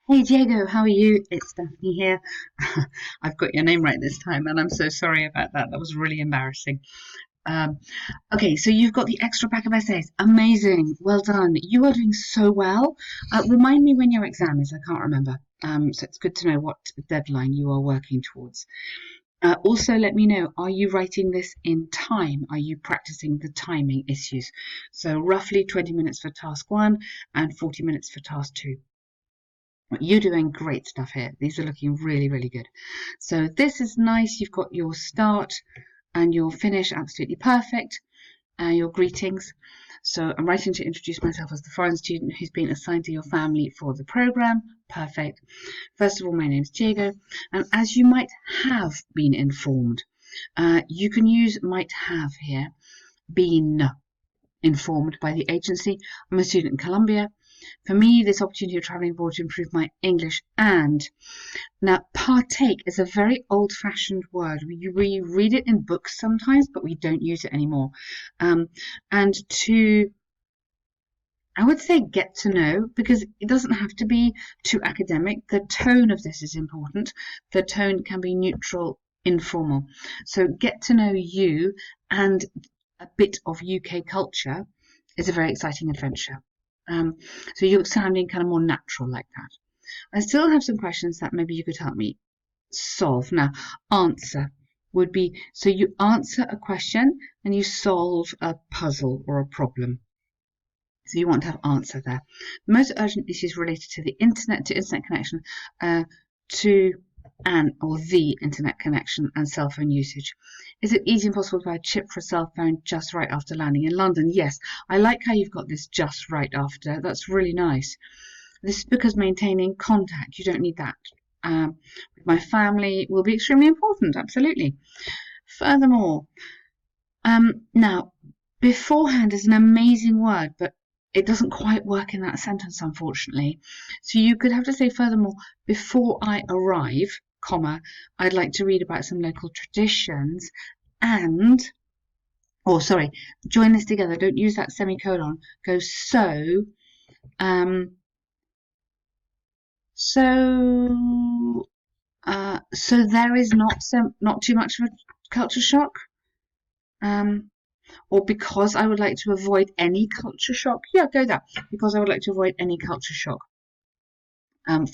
Hey Diego, how are you? It's Daphne here. I've got your name right this time, and I'm so sorry about that. That was really embarrassing. Um, okay, so you've got the extra pack of essays. Amazing. Well done. You are doing so well. Remind me when your exam is. I can't remember. So it's good to know what deadline you are working towards. Also, let me know, are you writing this in time? Are you practicing the timing issues? So roughly 20 minutes for task one and 40 minutes for task two. You're doing great stuff here. These are looking really, really good. So this is nice. You've got your start and your finish absolutely perfect. Your greetings. So I'm writing to introduce myself as the foreign student who's been assigned to your family for the program. Perfect. First of all, my name's Diego, and as you might have been informed, you can use might have here, been informed by the agency. I'm a student in Colombia. For me, this opportunity of travelling abroad to improve my English and now partake is a very old-fashioned word. We read it in books sometimes, but we don't use it anymore. And to, I would say, get to know, because it doesn't have to be too academic. The tone of this is important. The tone can be neutral, informal. So get to know you and a bit of UK culture is a very exciting adventure. So you're sounding kind of more natural like that. I still have some questions that maybe you could help me solve. Now, answer would be, so you answer a question and you solve a puzzle or a problem. So you want to have answer there. The most urgent issues related to the internet, to internet connection, to an or the internet connection and cell phone usage. Is it easy and possible to buy a chip for a cell phone just right after landing in London? Yes, I like how you've got this just right after. That's really nice. This is because maintaining contact, you don't need that. With my family will be extremely important, absolutely. Furthermore, now, beforehand is an amazing word, but it doesn't quite work in that sentence, unfortunately. So you could have to say, furthermore, before I arrive, comma, I'd like to read about some local traditions and, or sorry, join this together. Don't use that semicolon. Go so, um, so, so there is not too much of a culture shock. Um, or because I would like to avoid any culture shock. Yeah, go there. Because I would like to avoid any culture shock.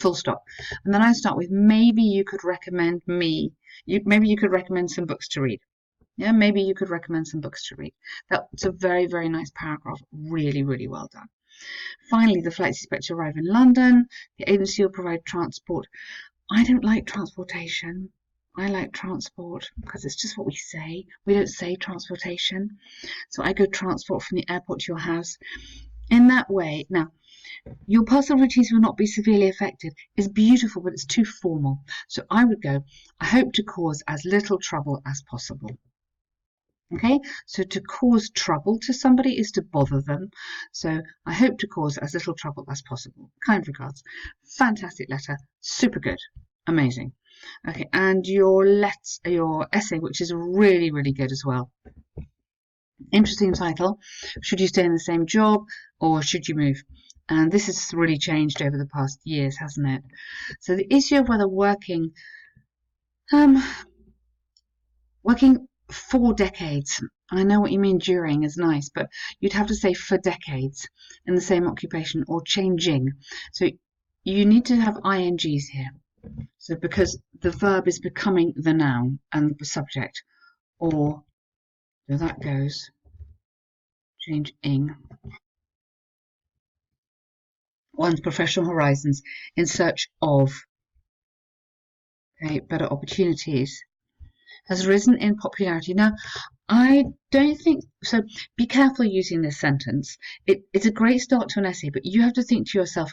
Full stop. And then I start with maybe you could recommend me. Maybe you could recommend some books to read. Yeah, maybe you could recommend some books to read. That's a very, very nice paragraph. Really, really well done. Finally, the flights expect to arrive in London. The agency will provide transport. I don't like transportation. I like transport because it's just what we say. We don't say transportation. So I go transport from the airport to your house. In that way, now, your personal routines will not be severely affected is beautiful, but it's too formal. So I would go, I hope to cause as little trouble as possible. Okay, so to cause trouble to somebody is to bother them. So I hope to cause as little trouble as possible. Kind regards. Fantastic letter. Super good. Amazing. Okay, and your essay, which is really, really good as well. Interesting title. Should you stay in the same job or should you move? And this has really changed over the past years, hasn't it? So the issue of whether um, working for decades, I know what you mean during is nice, but you'd have to say for decades in the same occupation or changing. So you need to have INGs here. So because the verb is becoming the noun and the subject, or so that goes, changing one's professional horizons in search of better opportunities has risen in popularity. Now, I don't think so. Be careful using this sentence. It's a great start to an essay, but you have to think to yourself,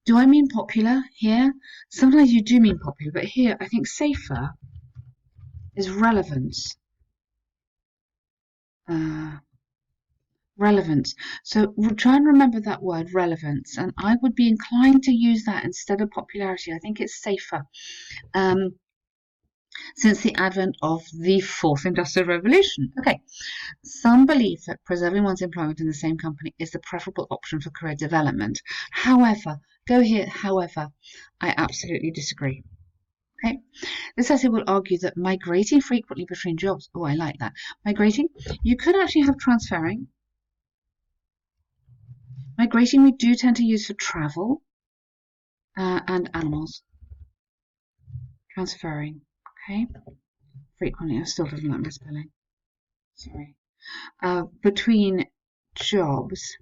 do I mean popular here? Sometimes you do mean popular, but here I think safer is relevance. Relevance. So we'll try and remember that word, relevance, and I would be inclined to use that instead of popularity. I think it's safer. Since the advent of the fourth industrial revolution. Okay, some believe that preserving one's employment in the same company is the preferable option for career development. However, Go here, however, I absolutely disagree. Okay, this essay will argue that migrating frequently between jobs, oh, I like that. Migrating, you could actually have transferring. Migrating we do tend to use for travel and animals. Transferring, okay? Frequently, I still doesn't like misspelling. Sorry. Between jobs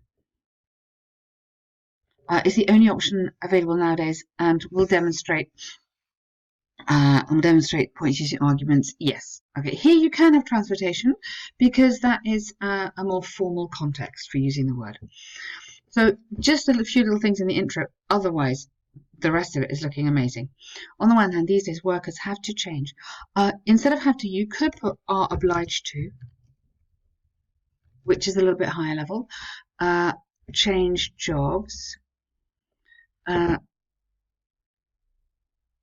is the only option available nowadays, and will demonstrate points using arguments. Yes. Okay. Here you can have transportation because that is a more formal context for using the word. So just a few little things in the intro. Otherwise, the rest of it is looking amazing. On the one hand, these days workers have to change. Instead of have to, you could put are obliged to, which is a little bit higher level. Change jobs.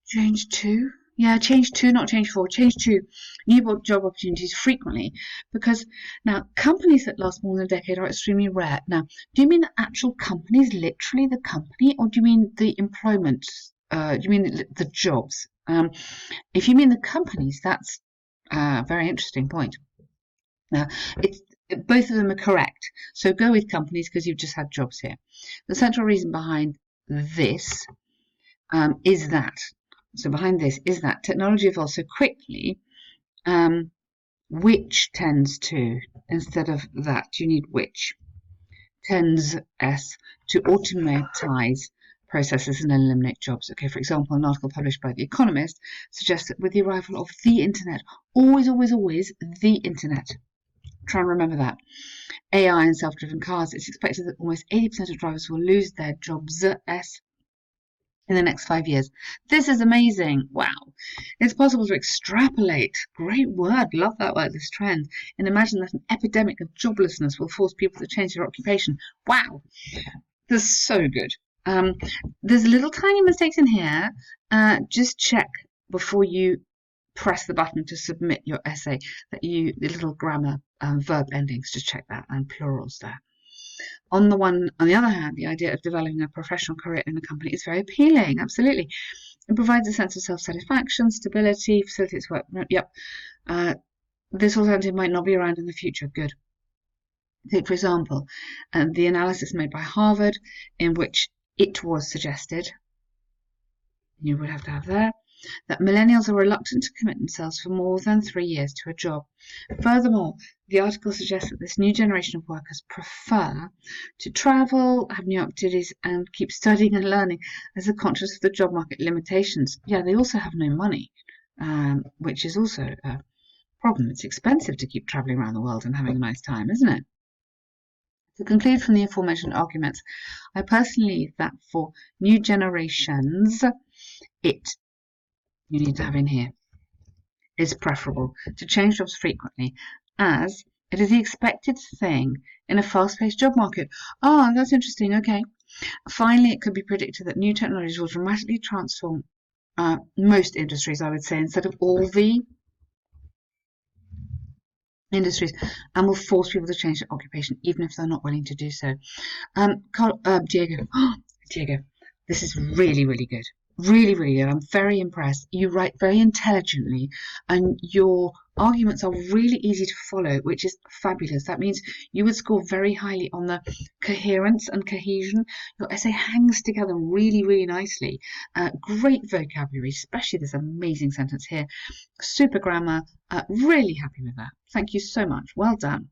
Change to, yeah, change to, not change for, change to new job opportunities frequently, because now companies that last more than a decade are extremely rare. Now, do you mean the actual companies, literally the company, or do you mean the employment? Do you mean the jobs? If you mean the companies, that's a very interesting point. Now, both of them are correct. So go with companies because you've just had jobs here. The central reason behind this is that. So behind this is that technology evolves so quickly, which tends to, instead of that, you need which, tends S to automatize processes and eliminate jobs. Okay, for example, an article published by The Economist suggests that with the arrival of the internet, always the internet, try and remember that, AI and self-driven cars, it's expected that almost 80% of drivers will lose their jobs, S, in the next 5 years. This is amazing. Wow. It's possible to extrapolate. Great word. Love that word, this trend. And imagine that an epidemic of joblessness will force people to change their occupation. Wow. This is so good. There's little tiny mistakes in here. Just check before you press the button to submit your essay that the little grammar verb endings, just check that, and plurals there. On the other hand, the idea of developing a professional career in a company is very appealing. Absolutely. It provides a sense of self-satisfaction, stability, facilitates work. Yep. This alternative might not be around in the future. Good. Take, for example, the analysis made by Harvard, in which it was suggested, you would have to have there, that millennials are reluctant to commit themselves for more than 3 years to a job. Furthermore, the article suggests that this new generation of workers prefer to travel, have new activities, and keep studying and learning as they're conscious of the job market limitations. Yeah, they also have no money, which is also a problem. It's expensive to keep traveling around the world and having a nice time, isn't it? To conclude from the aforementioned arguments, I personally believe that for new generations, you need to have in here, is preferable to change jobs frequently, as it is the expected thing in a fast-paced job market. Oh, that's interesting. Okay. Finally, it could be predicted that new technologies will dramatically transform most industries, I would say, instead of all the industries, and will force people to change their occupation, even if they're not willing to do so. Diego, Diego, this is really, really good. Really, really good. I'm very impressed. You write very intelligently, and your arguments are really easy to follow, which is fabulous. That means you would score very highly on the coherence and cohesion. Your essay hangs together really, really nicely. Great vocabulary, especially this amazing sentence here. Super grammar. Really happy with that. Thank you so much. Well done.